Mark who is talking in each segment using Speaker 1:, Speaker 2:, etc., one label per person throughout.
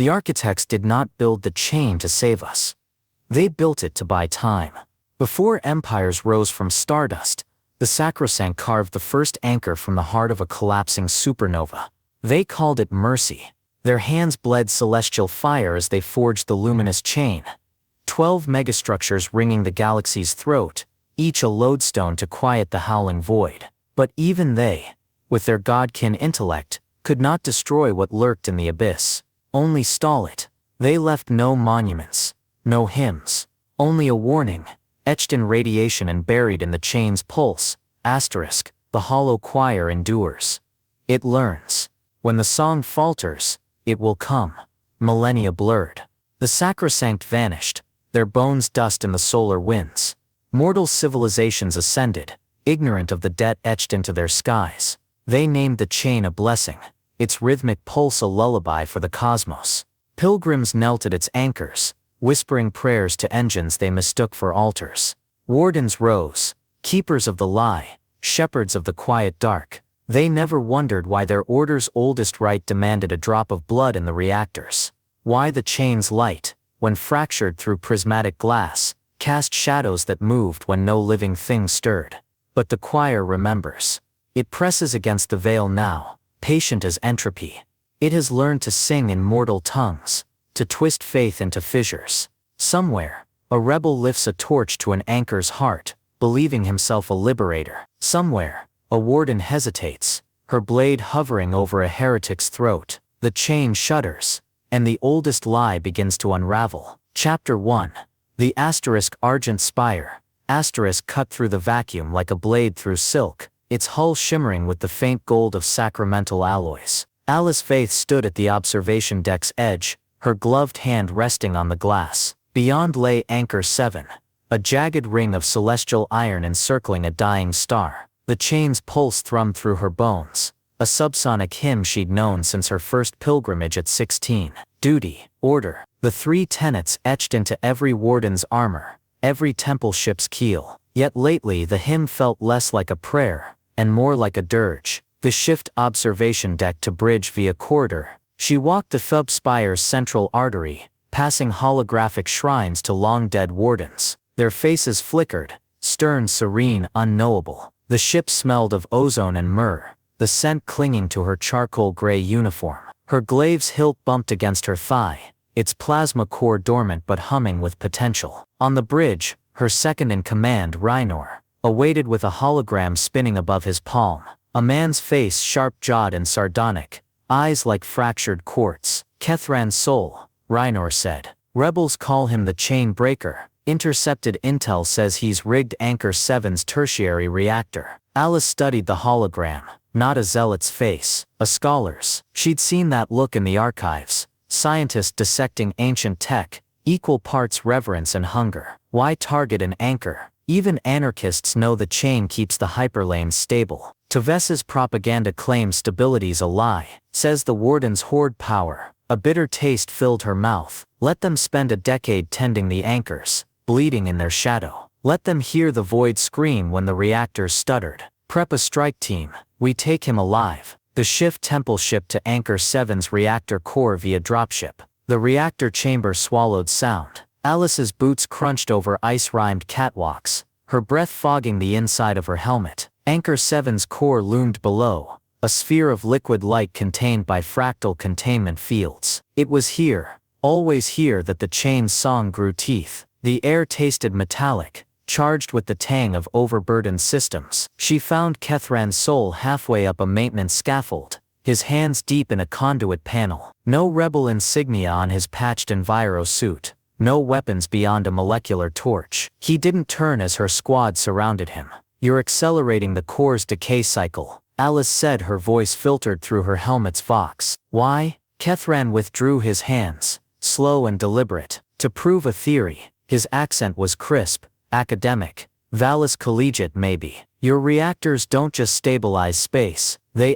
Speaker 1: The architects did not build the chain to save us. They built it to buy time. Before empires rose from stardust, the sacrosanct carved the first anchor from the heart of a collapsing supernova. They called it mercy. Their hands bled celestial fire as they forged the luminous chain. 12 megastructures ringing the galaxy's throat, each a lodestone to quiet the howling void. But even they, with their godkin intellect, could not destroy what lurked in the abyss, only stall it. They left no monuments, no hymns, only a warning, etched in radiation and buried in the chain's pulse, asterisk, the hollow choir endures. It learns. When the song falters, it will come. Millennia blurred. The sacrosanct vanished, their bones dust in the solar winds. Mortal civilizations ascended, ignorant of the debt etched into their skies. They named the chain a blessing, its rhythmic pulse a lullaby for the cosmos. Pilgrims knelt at its anchors, whispering prayers to engines they mistook for altars. Wardens rose, keepers of the lie, shepherds of the quiet dark. They never wondered why their order's oldest rite demanded a drop of blood in the reactors. Why the chain's light, when fractured through prismatic glass, cast shadows that moved when no living thing stirred. But the choir remembers. It presses against the veil now, patient as entropy. It has learned to sing in mortal tongues, to twist faith into fissures. Somewhere, a rebel lifts a torch to an anchor's heart, believing himself a liberator. Somewhere, a warden hesitates, her blade hovering over a heretic's throat. The chain shudders, and the oldest lie begins to unravel. Chapter 1. The asterisk argent spire, asterisk cut through the vacuum like a blade through silk, its hull shimmering with the faint gold of sacramental alloys. Alys Veyth stood at the observation deck's edge, her gloved hand resting on the glass. Beyond lay Anchor 7, a jagged ring of celestial iron encircling a dying star. The chain's pulse thrummed through her bones, a subsonic hymn she'd known since her first pilgrimage at 16. Duty, order, the three tenets etched into every warden's armor, every temple ship's keel. Yet lately the hymn felt less like a prayer, and more like a dirge. The shift observation deck to bridge via corridor. She walked the Thub Spire's central artery, passing holographic shrines to long-dead wardens. Their faces flickered, stern, serene, unknowable. The ship smelled of ozone and myrrh, the scent clinging to her charcoal-gray uniform. Her glaive's hilt bumped against her thigh, its plasma core dormant but humming with potential. On the bridge, her second-in-command, Rynor, awaited with a hologram spinning above his palm. A man's face sharp-jawed and sardonic, eyes like fractured quartz. Kethran Sol, Rynor said. Rebels call him the chain breaker. Intercepted intel says he's rigged Anchor 7's tertiary reactor. Alys studied the hologram, not a zealot's face, a scholar's. She'd seen that look in the archives. Scientists dissecting ancient tech, equal parts reverence and hunger. Why target an anchor? Even anarchists know the chain keeps the hyperlanes stable. Teves's propaganda claims stability's a lie, says the Wardens hoard power. A bitter taste filled her mouth. Let them spend a decade tending the anchors, bleeding in their shadow. Let them hear the void scream when the reactors stuttered. Prep a strike team, we take him alive. The shift temple ship to Anchor 7's reactor core via dropship. The reactor chamber swallowed sound. Alys's boots crunched over ice-rimed catwalks, her breath fogging the inside of her helmet. Anchor 7's core loomed below, a sphere of liquid light contained by fractal containment fields. It was here, always here, that the chain's song grew teeth. The air tasted metallic, charged with the tang of overburdened systems. She found Kethran Sol halfway up a maintenance scaffold, his hands deep in a conduit panel. No rebel insignia on his patched enviro suit, no weapons beyond a molecular torch. He didn't turn as her squad surrounded him. You're accelerating the core's decay cycle, Alys said, her voice filtered through her helmet's vox. Why? Kethran withdrew his hands, slow and deliberate. To prove a theory. His accent was crisp, academic, Valis collegiate maybe. Your reactors don't just stabilize space, they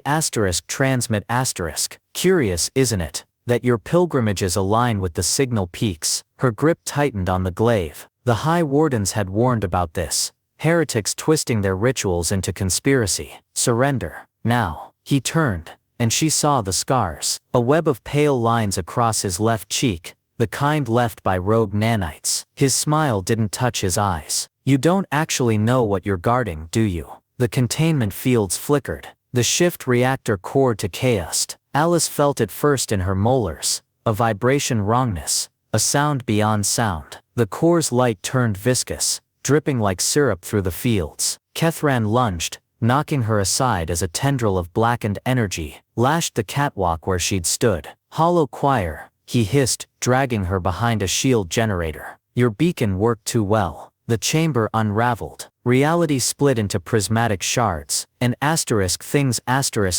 Speaker 1: transmit *. Curious, isn't it, that your pilgrimages align with the signal peaks? Her grip tightened on the glaive. The High Wardens had warned about this. Heretics twisting their rituals into conspiracy. Surrender. Now. He turned, and she saw the scars. A web of pale lines across his left cheek, the kind left by rogue nanites. His smile didn't touch his eyes. You don't actually know what you're guarding, do you? The containment fields flickered. The shift reactor core to chaos. Alys felt it first in her molars. A vibration wrongness. A sound beyond sound. The core's light turned viscous, dripping like syrup through the fields. Kethran lunged, knocking her aside as a tendril of blackened energy lashed the catwalk where she'd stood. Hollow choir, he hissed, dragging her behind a shield generator. Your beacon worked too well. The chamber unraveled. Reality split into prismatic shards, and things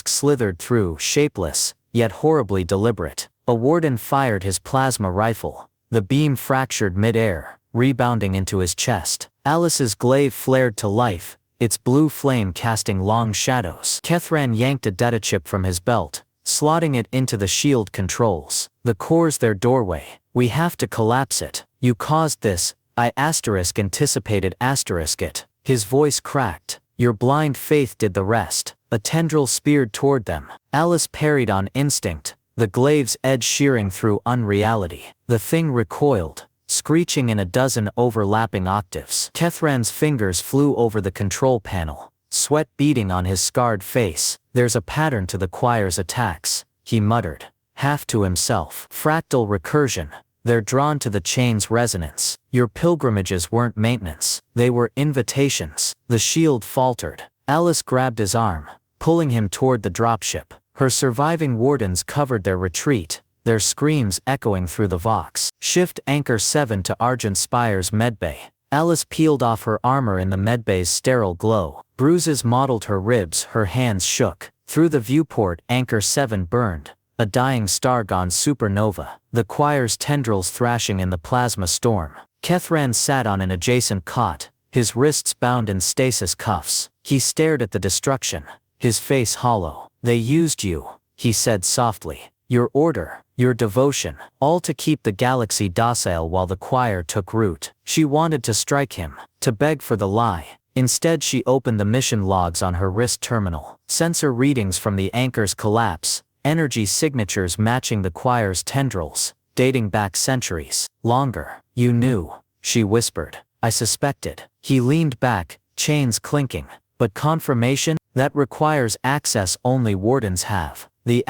Speaker 1: slithered through, shapeless, yet horribly deliberate. A warden fired his plasma rifle. The beam fractured mid-air, rebounding into his chest. Alys's glaive flared to life, its blue flame casting long shadows. Kethran yanked a data chip from his belt, slotting it into the shield controls. The core's their doorway. We have to collapse it. You caused this. I anticipated it. His voice cracked. Your blind faith did the rest. A tendril speared toward them. Alys parried on instinct, the glaive's edge shearing through unreality. The thing recoiled, screeching in a dozen overlapping octaves. Kethran's fingers flew over the control panel, sweat beading on his scarred face. There's a pattern to the choir's attacks, he muttered, half to himself. Fractal recursion. They're drawn to the chain's resonance. Your pilgrimages weren't maintenance, they were invitations. The shield faltered. Alys grabbed his arm, pulling him toward the dropship. Her surviving wardens covered their retreat, their screams echoing through the Vox. Shift Anchor 7 to Argent Spire's medbay. Alys peeled off her armor in the medbay's sterile glow. Bruises mottled her ribs, her hands shook. Through the viewport, Anchor 7 burned, a dying star gone supernova, the choir's tendrils thrashing in the plasma storm. Kethran sat on an adjacent cot, his wrists bound in stasis cuffs. He stared at the destruction, his face hollow. They used you, he said softly. Your order, your devotion, all to keep the galaxy docile while the choir took root. She wanted to strike him, to beg for the lie. Instead she opened the mission logs on her wrist terminal. Sensor readings from the anchor's collapse, energy signatures matching the choir's tendrils, dating back centuries. Longer. You knew, she whispered. I suspected. He leaned back, chains clinking. But confirmation? That requires access only wardens have. The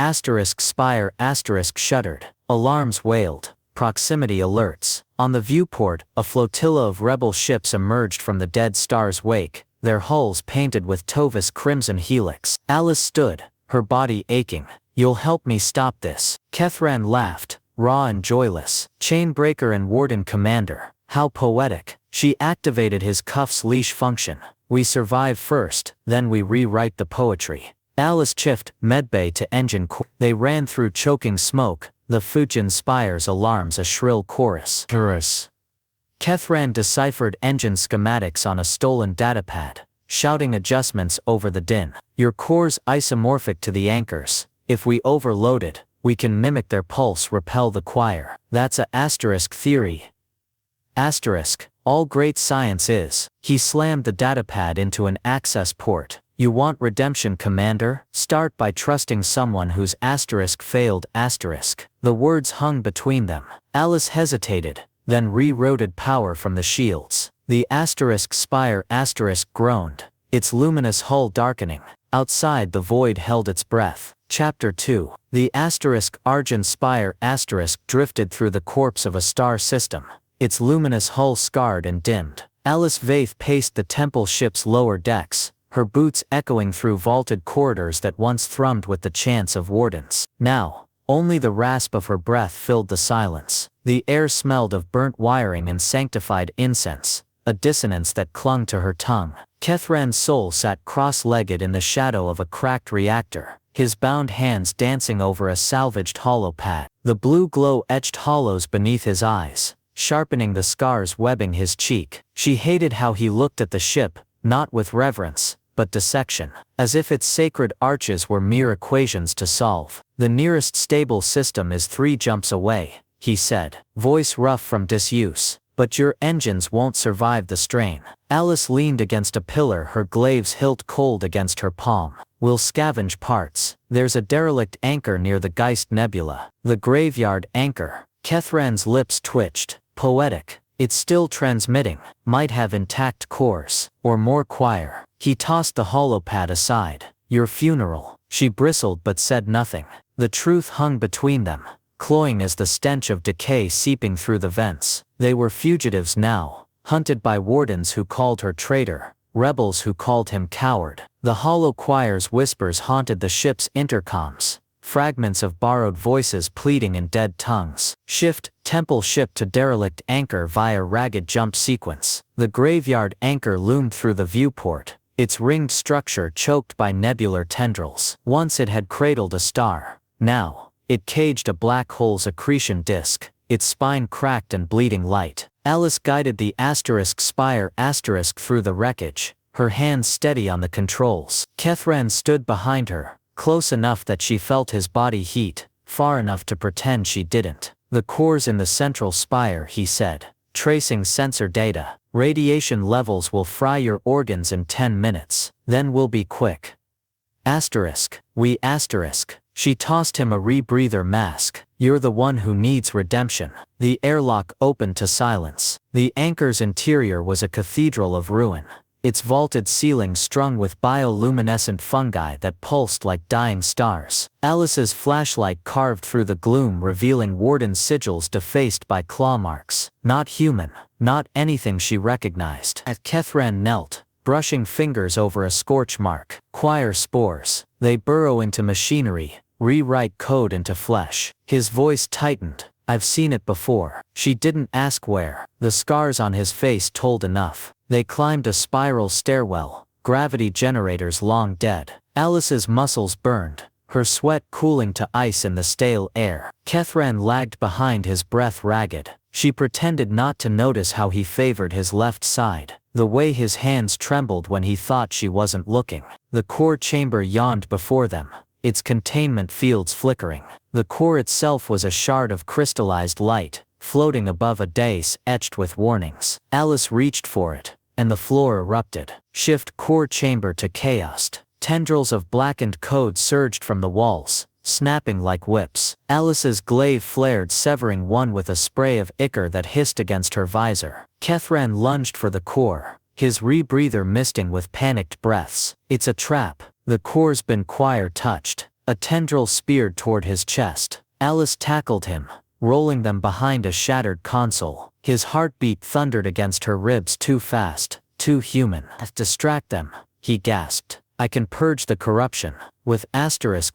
Speaker 1: spire shuddered. Alarms wailed. Proximity alerts. On the viewport, a flotilla of rebel ships emerged from the dead star's wake, their hulls painted with Tova's crimson helix. Alys stood, her body aching. You'll help me stop this. Kethran laughed, raw and joyless. Chainbreaker and Warden-Commander. How poetic. She activated his cuff's leash function. We survive first, then we rewrite the poetry. Alys chiffed, medbay to engine core. They ran through choking smoke, the Fujin Spire's alarms a shrill chorus. Kethran deciphered engine schematics on a stolen datapad, shouting adjustments over the din. Your core's isomorphic to the anchors. If we overload it, we can mimic their pulse, repel the choir. That's a theory. All great science is. He slammed the datapad into an access port. You want redemption, Commander? Start by trusting someone whose failed. The words hung between them. Alys hesitated, then rerouted power from the shields. The spire groaned, its luminous hull darkening. Outside the void held its breath. Chapter 2. The Argent Spire drifted through the corpse of a star system, its luminous hull scarred and dimmed. Alys Veyth paced the temple ship's lower decks, her boots echoing through vaulted corridors that once thrummed with the chants of wardens. Now, only the rasp of her breath filled the silence. The air smelled of burnt wiring and sanctified incense, a dissonance that clung to her tongue. Kethran Sol sat cross-legged in the shadow of a cracked reactor, his bound hands dancing over a salvaged holopad. The blue glow etched hollows beneath his eyes, sharpening the scars webbing his cheek. She hated how he looked at the ship, not with reverence, but dissection, as if its sacred arches were mere equations to solve. The nearest stable system is 3 jumps away, he said, voice rough from disuse. but your engines won't survive the strain. Alys leaned against a pillar, her glaive's hilt cold against her palm. We'll scavenge parts. There's a derelict anchor near the Geist Nebula. The graveyard anchor. Kethran's lips twitched. Poetic. It's still transmitting. Might have intact cores. Or more choir. He tossed the holopad aside. Your funeral. She bristled but said nothing. The truth hung between them, cloying as the stench of decay seeping through the vents. They were fugitives now, hunted by wardens who called her traitor, rebels who called him coward. The hollow choir's whispers haunted the ship's intercoms, fragments of borrowed voices pleading in dead tongues. Shift, temple ship to derelict anchor via ragged jump sequence. The graveyard anchor loomed through the viewport, its ringed structure choked by nebular tendrils. Once it had cradled a star. Now, it caged a black hole's accretion disk, its spine cracked and bleeding light. Alys guided the spire through the wreckage, her hands steady on the controls. Kethran stood behind her, close enough that she felt his body heat, far enough to pretend she didn't. The cores in the central spire, he said, tracing sensor data. Radiation levels will fry your organs in 10 minutes, then we'll be quick. She tossed him a rebreather mask. You're the one who needs redemption. The airlock opened to silence. The anchor's interior was a cathedral of ruin, its vaulted ceiling strung with bioluminescent fungi that pulsed like dying stars. Alys's flashlight carved through the gloom, revealing Warden sigils defaced by claw marks. Not human, not anything she recognized. As Kethran knelt, brushing fingers over a scorch mark. Choir spores. They burrow into machinery, rewrite code into flesh. His voice tightened. I've seen it before. She didn't ask where. The scars on his face told enough. They climbed a spiral stairwell, gravity generators long dead. Alys's muscles burned, her sweat cooling to ice in the stale air. Kethran lagged behind, his breath ragged. She pretended not to notice how he favored his left side, the way his hands trembled when he thought she wasn't looking. The core chamber yawned before them, its containment fields flickering. The core itself was a shard of crystallized light, floating above a dais etched with warnings. Alys reached for it, and the floor erupted. Shift core chamber to chaos. Tendrils of blackened code surged from the walls, snapping like whips. Alys's glaive flared, severing one with a spray of ichor that hissed against her visor. Kethran lunged for the core, his rebreather misting with panicked breaths. It's a trap. The core's been choir touched. A tendril speared toward his chest. Alys tackled him, rolling them behind a shattered console. His heartbeat thundered against her ribs. Too fast, too human. Distract them, he gasped. I can purge the corruption. With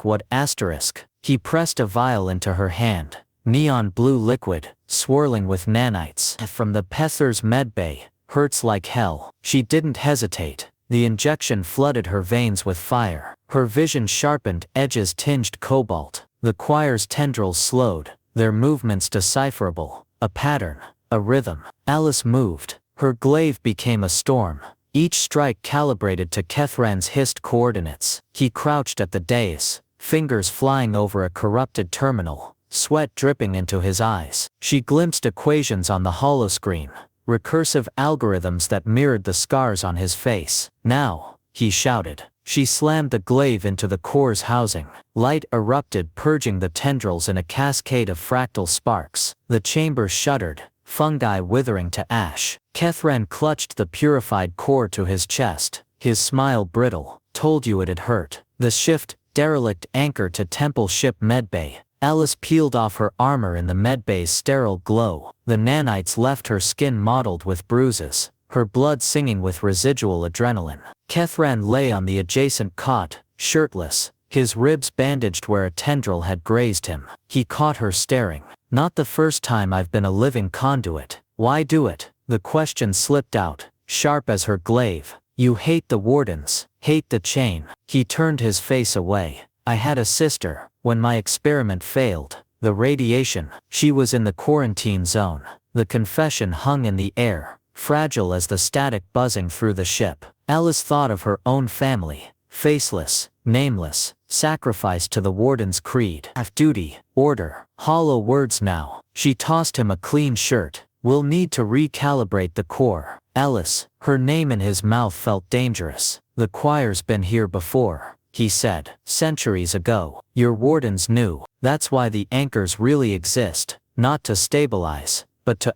Speaker 1: what asterisk? He pressed a vial into her hand. Neon blue liquid, swirling with nanites. From the Pether's medbay, hurts like hell. She didn't hesitate. The injection flooded her veins with fire. Her vision sharpened, edges tinged cobalt. The choir's tendrils slowed, their movements decipherable. A pattern, a rhythm. Alys moved. Her glaive became a storm, each strike calibrated to Kethran's hissed coordinates. He crouched at the dais, fingers flying over a corrupted terminal, sweat dripping into his eyes. She glimpsed equations on the holoscreen, recursive algorithms that mirrored the scars on his face. Now, he shouted. She slammed the glaive into the core's housing. Light erupted, purging the tendrils in a cascade of fractal sparks. The chamber shuddered, fungi withering to ash. Kethran clutched the purified core to his chest, his smile brittle. Told you it'd hurt. The shift, derelict anchor to temple ship medbay. Alys peeled off her armor in the medbay's sterile glow. The nanites left her skin mottled with bruises, her blood singing with residual adrenaline. Kethran lay on the adjacent cot, shirtless, his ribs bandaged where a tendril had grazed him. He caught her staring. Not the first time I've been a living conduit. Why do it? The question slipped out, sharp as her glaive. You hate the Wardens, hate the chain. He turned his face away. I had a sister. When my experiment failed, the radiation, she was in the quarantine zone. The confession hung in the air, fragile as the static buzzing through the ship. Alys thought of her own family, faceless, nameless, sacrificed to the Warden's creed. Duty, order, hollow words now. She tossed him a clean shirt, We'll need to recalibrate the core. Alys, her name in his mouth felt dangerous. The choir's been here before, he said. Centuries ago. Your wardens knew. That's why the anchors really exist. Not to stabilize, but to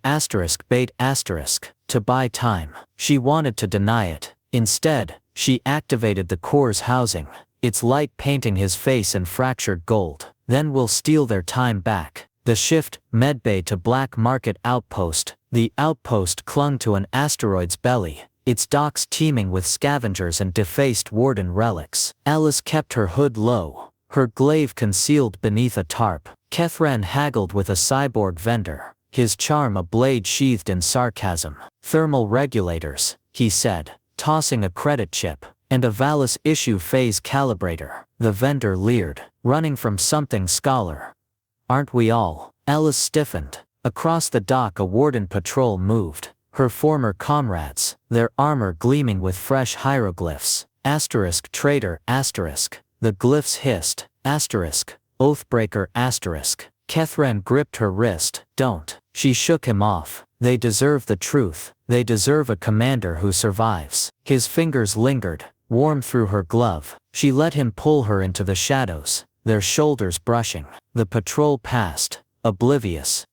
Speaker 1: bait to buy time. She wanted to deny it. Instead, she activated the core's housing, its light painting his face in fractured gold. Then we'll steal their time back. The shift, medbay to Black Market Outpost. The outpost clung to an asteroid's belly, its docks teeming with scavengers and defaced Warden relics. Alys kept her hood low, her glaive concealed beneath a tarp. Kethran haggled with a cyborg vendor, his charm a blade sheathed in sarcasm. Thermal regulators, he said, tossing a credit chip, and a Valis issue phase calibrator. The vendor leered, running from something scholar. Aren't we all? Alys stiffened. Across the dock a Warden patrol moved, her former comrades, their armor gleaming with fresh hieroglyphs. Traitor, the glyphs hissed, oathbreaker, Kethran gripped her wrist. Don't. She shook him off. They deserve the truth. They deserve a commander who survives. His fingers lingered, warm through her glove. She let him pull her into the shadows, their shoulders brushing. The patrol passed, oblivious.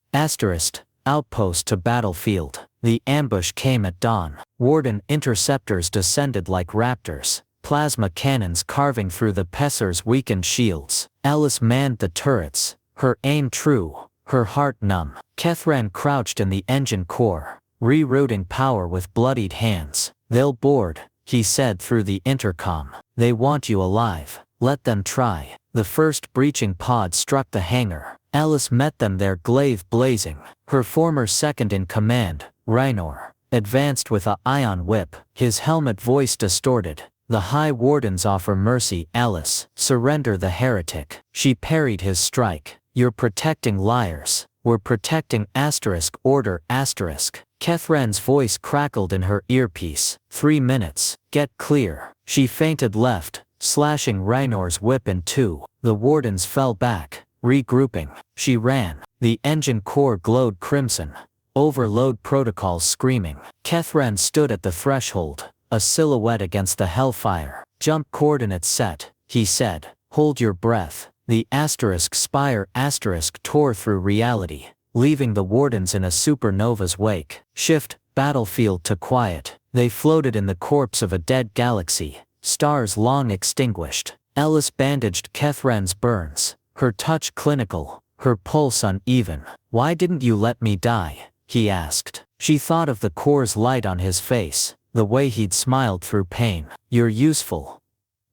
Speaker 1: Outpost to battlefield. The ambush came at dawn. Warden interceptors descended like raptors, plasma cannons carving through the Pesser's weakened shields. Alys manned the turrets, her aim true, her heart numb. Kethran crouched in the engine core, rerouting power with bloodied hands. They'll board, he said through the intercom. They want you alive. Let them try. The first breaching pod struck the hangar. Alys met them there, glaive blazing. Her former second-in-command, Raynor, advanced with a ion whip, his helmet voice distorted. The High Wardens offer mercy, Alys. Surrender the heretic. She parried his strike. You're protecting liars. We're protecting order. Kethran's voice crackled in her earpiece. 3 minutes. Get clear. She feinted left, slashing Raynor's whip in two. The Wardens fell back, regrouping. She ran. The engine core glowed crimson. Overload protocols screaming. Kethran stood at the threshold, a silhouette against the hellfire. Jump coordinates set, he said. Hold your breath. The spire tore through reality, leaving the Wardens in a supernova's wake. Shift, battlefield to quiet. They floated in the corpse of a dead galaxy, stars long extinguished. Alys bandaged Kethran's burns, her touch clinical, her pulse uneven. Why didn't you let me die? He asked. She thought of the core's light on his face, the way he'd smiled through pain. You're useful.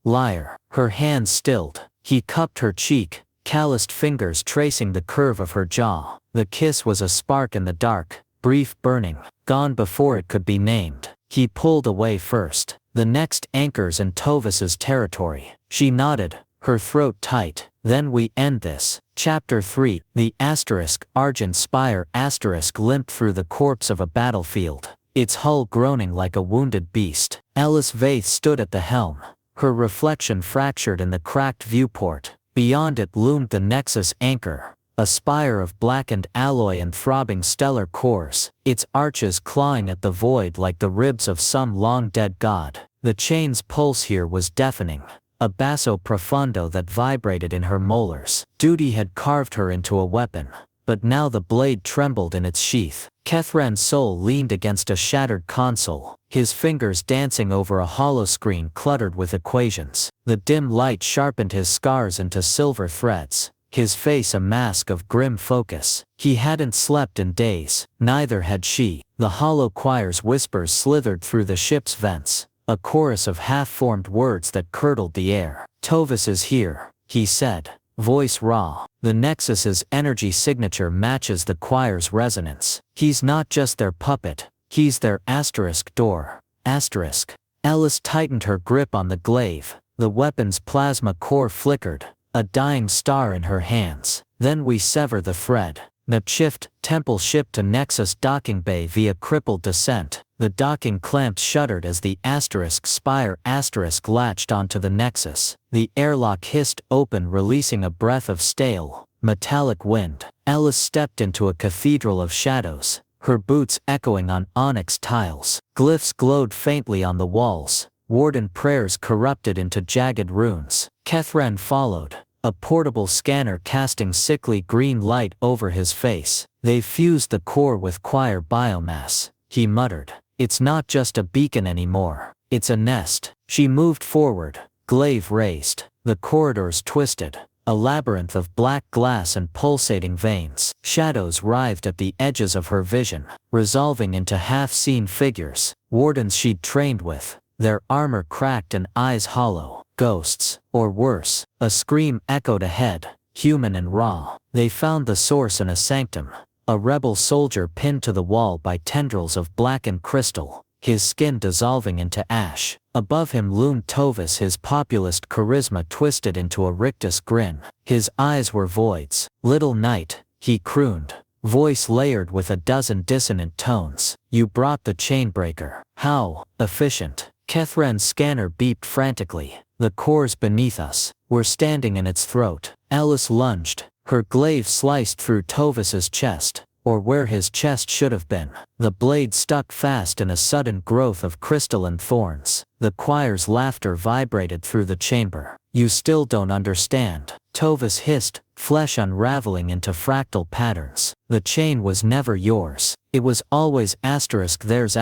Speaker 1: Liar. Her hands stilled. He cupped her cheek, calloused fingers tracing the curve of her jaw. The kiss was a spark in the dark, brief burning, gone before it could be named. He pulled away first. The next anchor's in Tovis's territory. She nodded, her throat tight. Then we end this. Chapter 3. The Argent Spire limped through the corpse of a battlefield, its hull groaning like a wounded beast. Alys Veyth stood at the helm, her reflection fractured in the cracked viewport. Beyond it loomed the Nexus anchor, a spire of blackened alloy and throbbing stellar cores, its arches clawing at the void like the ribs of some long-dead god. The chain's pulse here was deafening, a basso profundo that vibrated in her molars. Duty had carved her into a weapon, but now the blade trembled in its sheath. Kethran Sol leaned against a shattered console, his fingers dancing over a holoscreen cluttered with equations. The dim light sharpened his scars into silver threads, his face a mask of grim focus. He hadn't slept in days, neither had she. The hollow choir's whispers slithered through the ship's vents, a chorus of half-formed words that curdled the air. Tovis is here, he said, voice raw. The Nexus's energy signature matches the choir's resonance. He's not just their puppet, he's their door. Alys tightened her grip on the glaive, the weapon's plasma core flickered, a dying star in her hands. Then we sever the thread. Temple ship to Nexus docking bay via crippled descent. The docking clamps shuddered as the spire latched onto the Nexus. The airlock hissed open, releasing a breath of stale, metallic wind. Alys stepped into a cathedral of shadows, her boots echoing on onyx tiles. Glyphs glowed faintly on the walls, Warden prayers corrupted into jagged runes. Kethran followed, a portable scanner casting sickly green light over his face. They've fused the core with choir biomass, he muttered. It's not just a beacon anymore, it's a nest. She moved forward, glaive raised. The corridors twisted, a labyrinth of black glass and pulsating veins. Shadows writhed at the edges of her vision, resolving into half-seen figures, wardens she'd trained with, their armor cracked and eyes hollow. Ghosts, or worse. A scream echoed ahead, human and raw. They found the source in a sanctum, a rebel soldier pinned to the wall by tendrils of blackened crystal, his skin dissolving into ash. Above him loomed Tovis, his populist charisma twisted into a rictus grin. His eyes were voids. Little knight, he crooned, voice layered with a dozen dissonant tones. You brought the chainbreaker. How efficient. Kethran's scanner beeped frantically. The core's beneath us. We're standing in its throat. Alys lunged, her glaive sliced through Tovis's chest, or where his chest should have been. The blade stuck fast in a sudden growth of crystalline thorns. The choir's laughter vibrated through the chamber. You still don't understand, Tovis hissed, flesh unraveling into fractal patterns. The chain was never yours. It was always theirs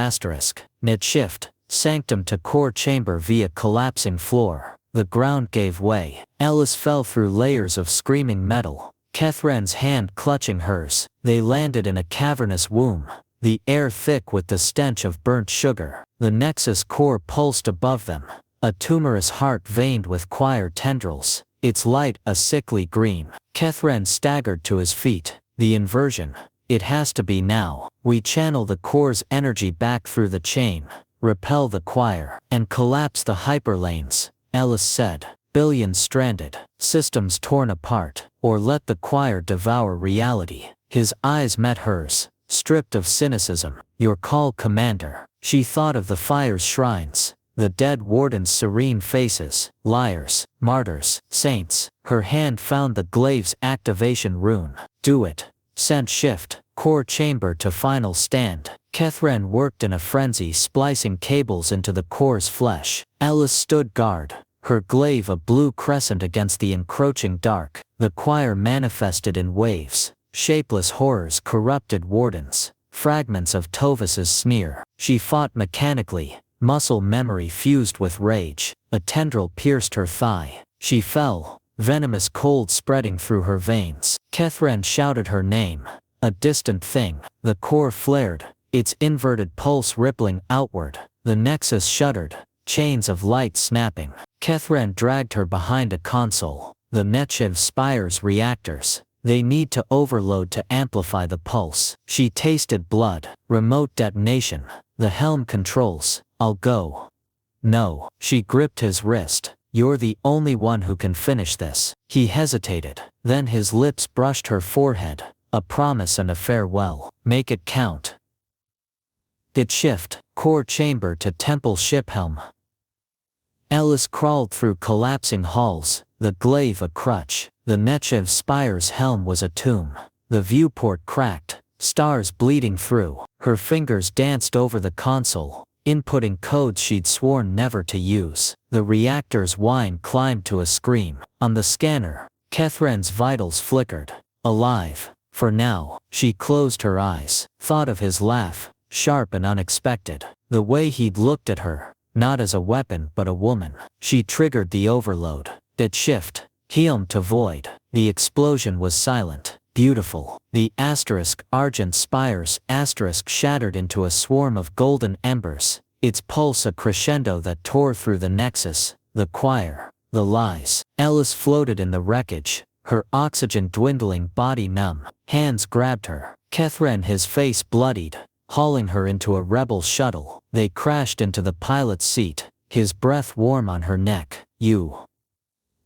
Speaker 1: Net shift, sanctum to core chamber via collapsing floor. The ground gave way. Alys fell through layers of screaming metal, Kethran's hand clutching hers. They landed in a cavernous womb, the air thick with the stench of burnt sugar. The nexus core pulsed above them, a tumorous heart veined with choir tendrils, its light a sickly green. Kethran staggered to his feet. The inversion. It has to be now. We channel the core's energy back through the chain, repel the choir, and collapse the hyperlanes, Alys said. Billions stranded, systems torn apart, or let the choir devour reality. His eyes met hers, stripped of cynicism. Your call, Commander. She thought of the fire's shrines, the dead wardens' serene faces, liars, martyrs, saints. Her hand found the glaive's activation rune. Do it. Send shift, core chamber to final stand. Kethran worked in a frenzy, splicing cables into the core's flesh. Alys stood guard, her glaive a blue crescent against the encroaching dark. The choir manifested in waves, shapeless horrors, corrupted wardens, fragments of Tovis's smear. She fought mechanically, muscle memory fused with rage. A tendril pierced her thigh. She fell, venomous cold spreading through her veins. Kethran shouted her name, a distant thing. The core flared, its inverted pulse rippling outward. The nexus shuddered, chains of light snapping. Kethran dragged her behind a console. The Nechev Spire's reactors. They need to overload to amplify the pulse. She tasted blood. Remote detonation. The helm controls. I'll go. No. She gripped his wrist. You're the only one who can finish this. He hesitated. Then his lips brushed her forehead. A promise and a farewell. Make it count. It shift. Core chamber to temple ship helm. Alys crawled through collapsing halls, the glaive a crutch. The Nechev Spire's helm was a tomb. The viewport cracked, stars bleeding through. Her fingers danced over the console, inputting codes she'd sworn never to use. The reactor's whine climbed to a scream. On the scanner, Kethran's vitals flickered. Alive. For now. She closed her eyes, thought of his laugh, sharp and unexpected. The way he'd looked at her, not as a weapon but a woman. She triggered the overload. It shift. Helm to void. The explosion was silent. Beautiful. The argent spires shattered into a swarm of golden embers, its pulse a crescendo that tore through the nexus, the choir, the lies. Alys floated in the wreckage, her oxygen dwindling, body numb. Hands grabbed her. Kethran, his face bloodied, hauling her into a rebel shuttle. They crashed into the pilot's seat, his breath warm on her neck. You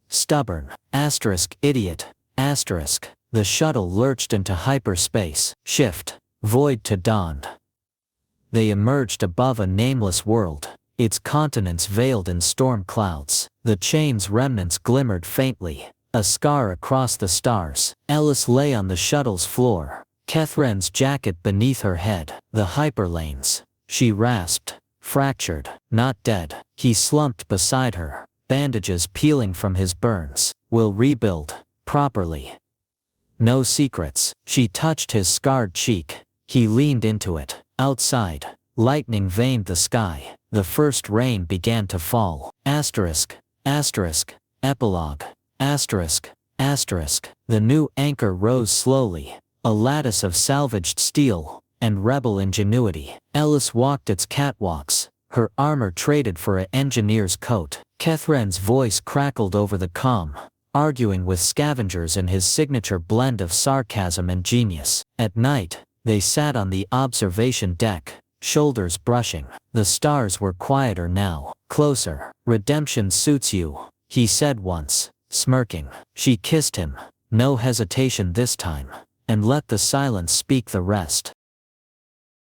Speaker 1: stubborn, idiot, The shuttle lurched into hyperspace. Shift. Void to dawned. They emerged above a nameless world, its continents veiled in storm clouds. The chain's remnants glimmered faintly, a scar across the stars. Alys lay on the shuttle's floor, Kethran's jacket beneath her head. The hyperlanes. She rasped. Fractured. Not dead. He slumped beside her. Bandages peeling from his burns. Will rebuild. Properly. No secrets. She touched his scarred cheek. He leaned into it. Outside. Lightning veined the sky. The first rain began to fall. Asterisk. Asterisk. Epilogue. Asterisk. Asterisk. The new anchor rose slowly. A lattice of salvaged steel and rebel ingenuity. Alys walked its catwalks, her armor traded for an engineer's coat. Kethran's voice crackled over the comm, arguing with scavengers in his signature blend of sarcasm and genius. At night, they sat on the observation deck, shoulders brushing. The stars were quieter now. Closer. Redemption suits you, he said once, smirking. She kissed him. No hesitation this time. And let the silence speak the rest.